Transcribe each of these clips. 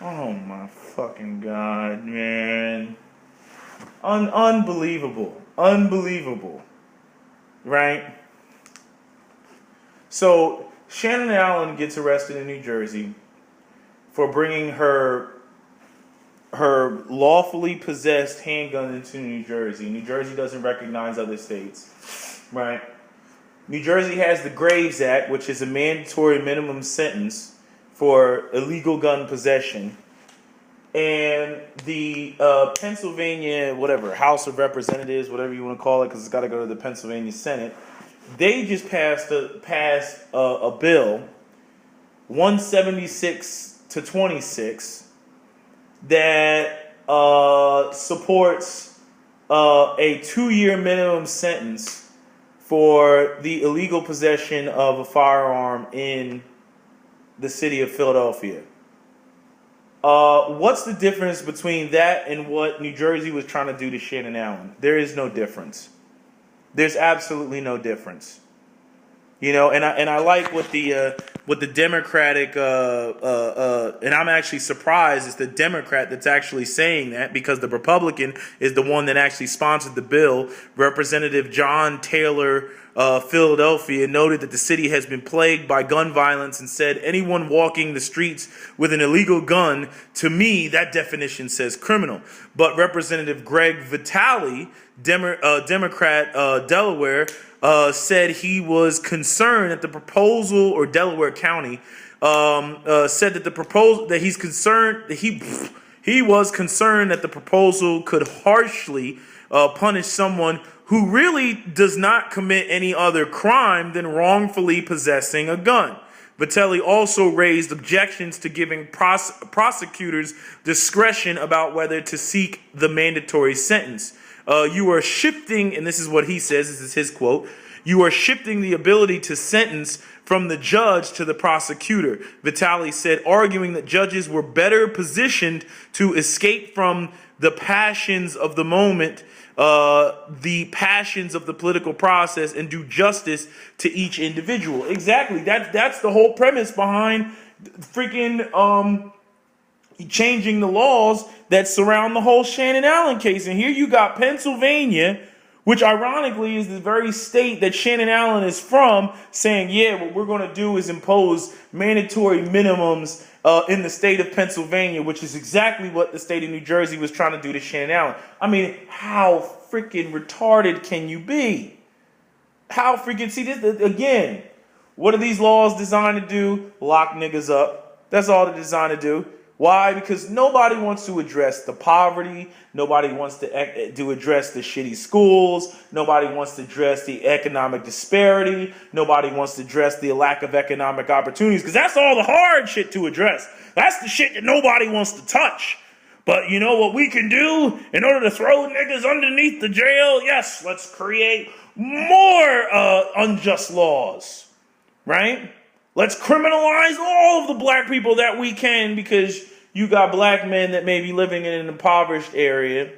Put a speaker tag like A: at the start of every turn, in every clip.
A: Oh my fucking god, man. Unbelievable. Unbelievable. Right? So, Shannon Allen gets arrested in New Jersey for bringing her lawfully possessed handgun into New Jersey. New Jersey doesn't recognize other states. Right? New Jersey has the Graves Act, which is a mandatory minimum sentence for illegal gun possession. And the Pennsylvania, whatever, House of Representatives, whatever you want to call it, because it's got to go to the Pennsylvania Senate, they just passed a bill, 176 to 26, that supports a 2-year minimum sentence for the illegal possession of a firearm in the city of Philadelphia. What's the difference between that and what New Jersey was trying to do to Shannon Allen? There is no difference. There's absolutely no difference. You know, and I like what the Democratic and I'm actually surprised it's the Democrat that's actually saying that, because the Republican is the one that actually sponsored the bill. Representative John Taylor, Philadelphia, noted that the city has been plagued by gun violence and said anyone walking the streets with an illegal gun, to me, that definition says criminal. But Representative Greg Vitale, Democrat, Delaware, said he was concerned that the proposal, or Delaware County, said that the proposal, that he's concerned, that he was concerned that the proposal could harshly punish someone who really does not commit any other crime than wrongfully possessing a gun. Vitale also raised objections to giving prosecutors discretion about whether to seek the mandatory sentence. You are shifting, and this is what he says, this is his quote, you are shifting the ability to sentence from the judge to the prosecutor, Vitale said, arguing that judges were better positioned to escape from the passions of the moment, the passions of the political process, and do justice to each individual. Exactly. That's the whole premise behind freaking changing the laws that surround the whole Shannon Allen case. And here you got Pennsylvania, which ironically is the very state that Shannon Allen is from, saying, yeah, what we're going to do is impose mandatory minimums in the state of Pennsylvania, which is exactly what the state of New Jersey was trying to do to Shannon Allen. I mean, how freaking retarded can you be? How freaking, see this again, what are these laws designed to do? Lock niggas up. That's all they're designed to do. Why? Because nobody wants to address the poverty. Nobody wants to address the shitty schools. Nobody wants to address the economic disparity. Nobody wants to address the lack of economic opportunities, because that's all the hard shit to address. That's the shit that nobody wants to touch. But you know what we can do in order to throw niggas underneath the jail? Yes, let's create more unjust laws, right? Let's criminalize all of the black people that we can, because you got black men that may be living in an impoverished area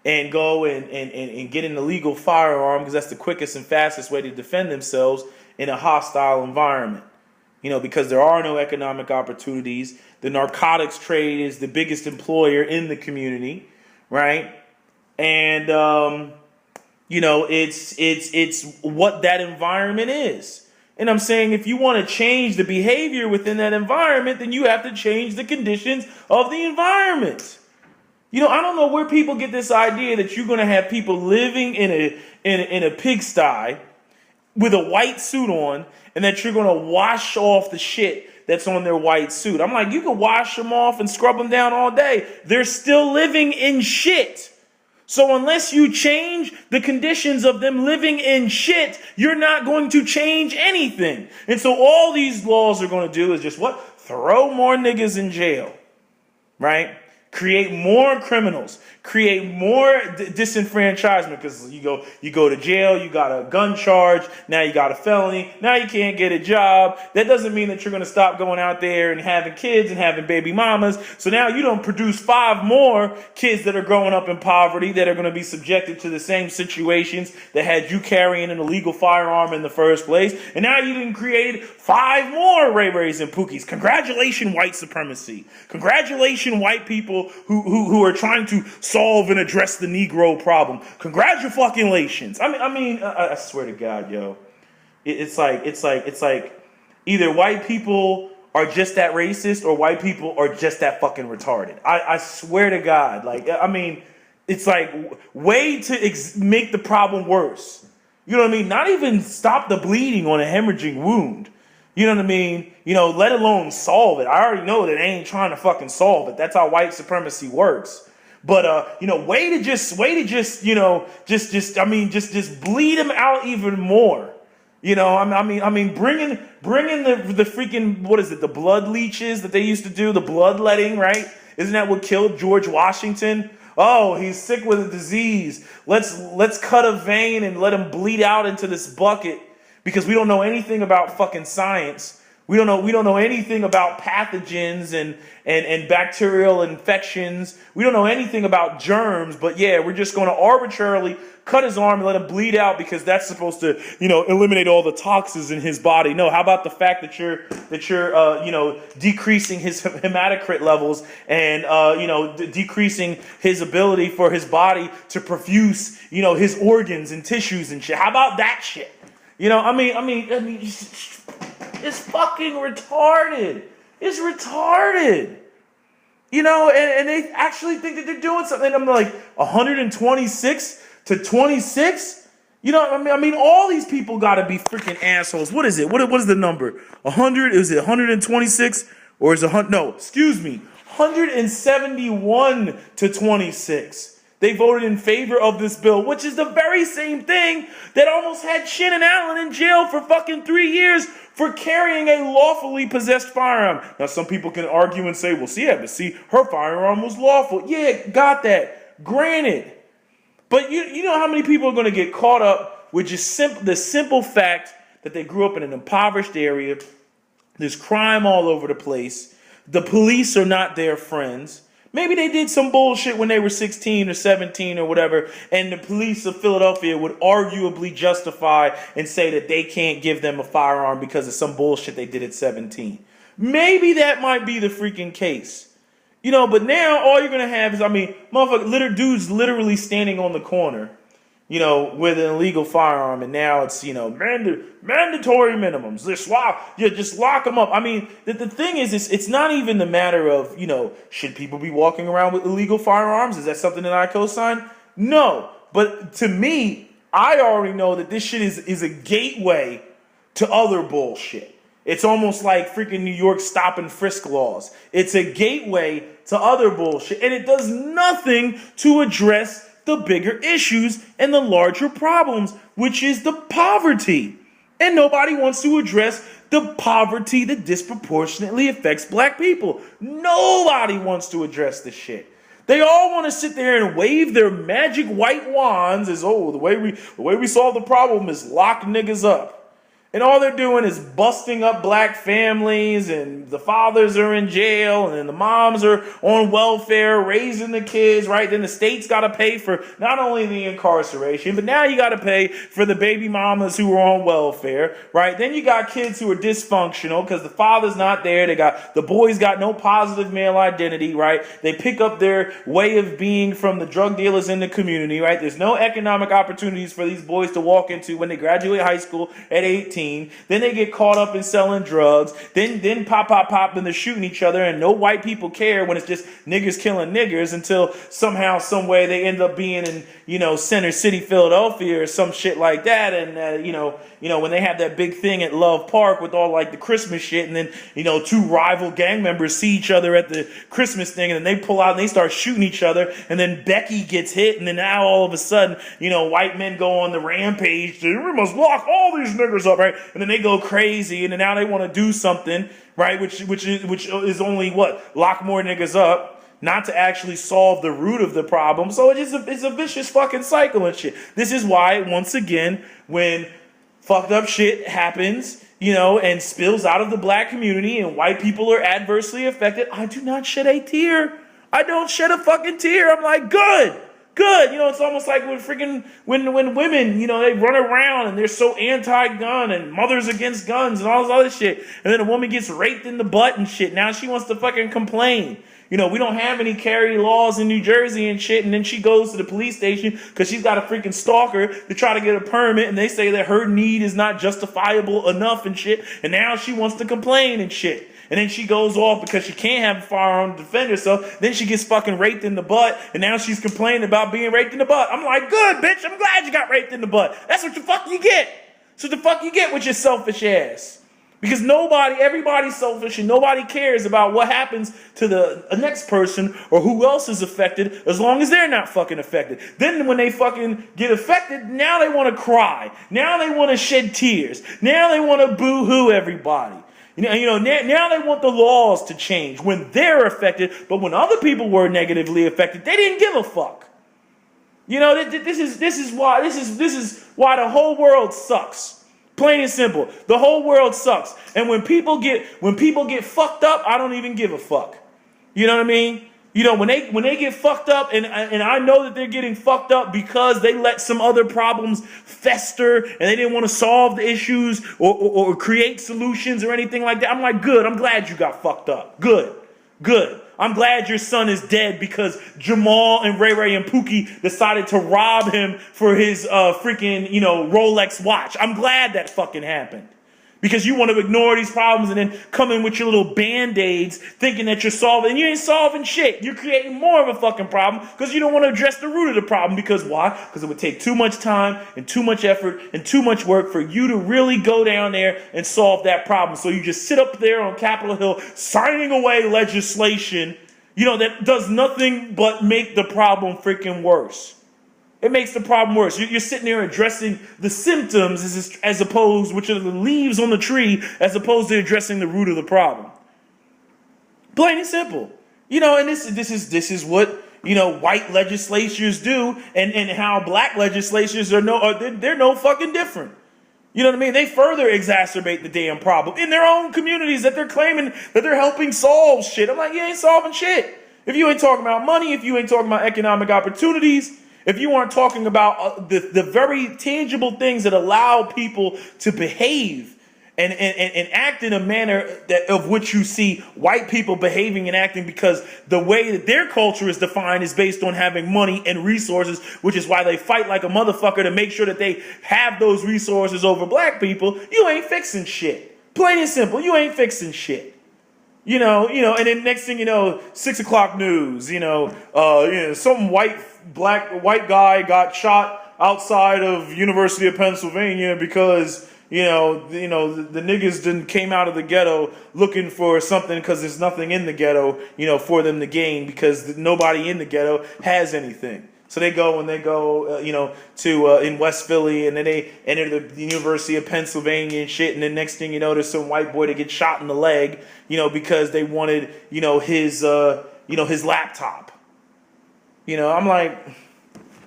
A: and go and get an illegal firearm, because that's the quickest and fastest way to defend themselves in a hostile environment. You know, because there are no economic opportunities. The narcotics trade is the biggest employer in the community, right? And, you know, it's what that environment is. And I'm saying if you want to change the behavior within that environment, then you have to change the conditions of the environment. You know, I don't know where people get this idea that you're going to have people living in a pigsty with a white suit on, and that you're going to wash off the shit that's on their white suit. I'm like, you can wash them off and scrub them down all day. They're still living in shit. So unless you change the conditions of them living in shit, you're not going to change anything. And so all these laws are going to do is just what? Throw more niggas in jail, right? create more criminals, create more disenfranchisement, because you go to jail, you got a gun charge, now you got a felony, now you can't get a job. That doesn't mean that you're going to stop going out there and having kids and having baby mamas. So now you don't produce 5 more kids that are growing up in poverty that are going to be subjected to the same situations that had you carrying an illegal firearm in the first place. And now you didn't create 5 more Ray Rays and Pookies. Congratulations, white supremacy. Congratulations, white people who are trying to solve and address the Negro problem. Congratulations. I swear to God, yo. It's like either white people are just that racist or white people are just that fucking retarded. I swear to God. It's like way to make the problem worse. You know what I mean? Not even stop the bleeding on a hemorrhaging wound. You know what I mean? Let alone solve it. I already know that they ain't trying to fucking solve it. That's how white supremacy works. But way to just bleed them out even more. Bringing the freaking, what is it? The blood leeches that they used to do, the bloodletting, right? Isn't that what killed George Washington? Oh, he's sick with a disease. Let's cut a vein and let him bleed out into this bucket because we don't know anything about fucking science. We don't know anything about pathogens and bacterial infections. We don't know anything about germs, but yeah, we're just going to arbitrarily cut his arm and let him bleed out because that's supposed to, eliminate all the toxins in his body. No, how about the fact that you're decreasing his hematocrit levels and decreasing his ability for his body to profuse, his organs and tissues and shit. How about that shit? It's fucking retarded. It's retarded. And they actually think that they're doing something. I'm like, 126 to 26? All these people got to be freaking assholes. What is it? What is the number? 100? Is it 126? Or is it 100? No, excuse me. 171 to 26. They voted in favor of this bill, which is the very same thing that almost had Shannon Allen in jail for fucking 3 years for carrying a lawfully possessed firearm. Now, some people can argue and say, well, see, her firearm was lawful. Yeah, got that. Granted. But you know how many people are going to get caught up with just the simple fact that they grew up in an impoverished area. There's crime all over the place. The police are not their friends. Maybe they did some bullshit when they were 16 or 17 or whatever, and the police of Philadelphia would arguably justify and say that they can't give them a firearm because of some bullshit they did at 17. Maybe that might be the freaking case. But now all you're going to have is, dudes literally standing on the corner, with an illegal firearm, and now it's, mandatory minimums. Just lock them up. The thing is, it's not even the matter of, should people be walking around with illegal firearms? Is that something that I co-sign? No. But to me, I already know that this shit is a gateway to other bullshit. It's almost like freaking New York stop and frisk laws. It's a gateway to other bullshit, and it does nothing to address the bigger issues and the larger problems, which is the poverty. And nobody wants to address the poverty that disproportionately affects black people. Nobody wants to address the shit. They all want to sit there and wave their magic white wands as, the way we solve the problem is lock niggas up. And all they're doing is busting up black families, and the fathers are in jail, and the moms are on welfare, raising the kids, right? Then the state's got to pay for not only the incarceration, but now you got to pay for the baby mamas who are on welfare, right? Then you got kids who are dysfunctional because the father's not there. The boys got no positive male identity, right? They pick up their way of being from the drug dealers in the community, right? There's no economic opportunities for these boys to walk into when they graduate high school at 18. Then they get caught up in selling drugs. Then pop, and they're shooting each other, and no white people care when it's just niggers killing niggers until somehow, some way they end up being in, Center City, Philadelphia or some shit like that. And, when they have that big thing at Love Park with all like the Christmas shit, and then, 2 rival gang members see each other at the Christmas thing, and then they pull out and they start shooting each other, and then Becky gets hit, and then now all of a sudden, white men go on the rampage. We must lock all these niggers up, right? And then they go crazy, and then now they want to do something, right? Which is only lock more niggas up. not to actually solve the root of the problem. So it's a vicious fucking cycle and shit. This is why, once again, when fucked up shit happens, and spills out of the black community and white people are adversely affected, I do not shed a tear. I don't shed a fucking tear. I'm like, good. It's almost like when women, they run around and they're so anti-gun and mothers against guns and all this other shit. And then a woman gets raped in the butt and shit. Now she wants to fucking complain. We don't have any carry laws in New Jersey and shit. And then she goes to the police station because she's got a freaking stalker to try to get a permit. And they say that her need is not justifiable enough and shit. And now she wants to complain and shit. And then she goes off because she can't have a firearm to defend herself. Then she gets fucking raped in the butt. And now she's complaining about being raped in the butt. I'm like, good, bitch. I'm glad you got raped in the butt. That's what the fuck you get. So the fuck you get with your selfish ass. Because everybody's selfish and nobody cares about what happens to the next person or who else is affected as long as they're not fucking affected. Then when they fucking get affected, now they want to cry. Now they want to shed tears. Now they want to boo-hoo everybody. Now they want the laws to change when they're affected, but when other people were negatively affected, they didn't give a fuck. This is why the whole world sucks. Plain and simple. The whole world sucks. And when people get fucked up, I don't even give a fuck. You know what I mean? When they get fucked up, and I know that they're getting fucked up because they let some other problems fester and they didn't want to solve the issues or create solutions or anything like that. I'm like, good. I'm glad you got fucked up. Good. I'm glad your son is dead because Jamal and Ray Ray and Pookie decided to rob him for his freaking, Rolex watch. I'm glad that fucking happened. Because you want to ignore these problems and then come in with your little Band-Aids thinking that you're solving. And you ain't solving shit. You're creating more of a fucking problem because you don't want to address the root of the problem. Because why? Because it would take too much time and too much effort and too much work for you to really go down there and solve that problem. So you just sit up there on Capitol Hill signing away legislation, that does nothing but make the problem freaking worse. It makes the problem worse. You're sitting there addressing the symptoms as opposed, which are the leaves on the tree, as opposed to addressing the root of the problem. Plain and simple. And this is what white legislatures do, and how black legislatures they're no fucking different. You know what I mean? They further exacerbate the damn problem in their own communities that they're claiming that they're helping solve shit. I'm like, you ain't solving shit. If you ain't talking about money, if you ain't talking about economic opportunities, if you aren't talking about the very tangible things that allow people to behave and act in a manner of which you see white people behaving and acting, because the way that their culture is defined is based on having money and resources, which is why they fight like a motherfucker to make sure that they have those resources over black people, you ain't fixing shit. Plain and simple, you ain't fixing shit. And then next thing you know, 6 o'clock news, some white guy got shot outside of University of Pennsylvania because, the niggas came out of the ghetto looking for something because there's nothing in the ghetto, for them to gain because nobody in the ghetto has anything. So they go to in West Philly, and then they enter the University of Pennsylvania and shit. And then next thing you know, there's some white boy that gets shot in the leg, because they wanted, his laptop. I'm like,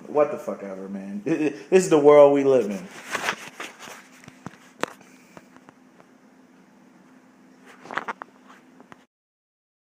A: what the fuck ever, man. This is the world we live in.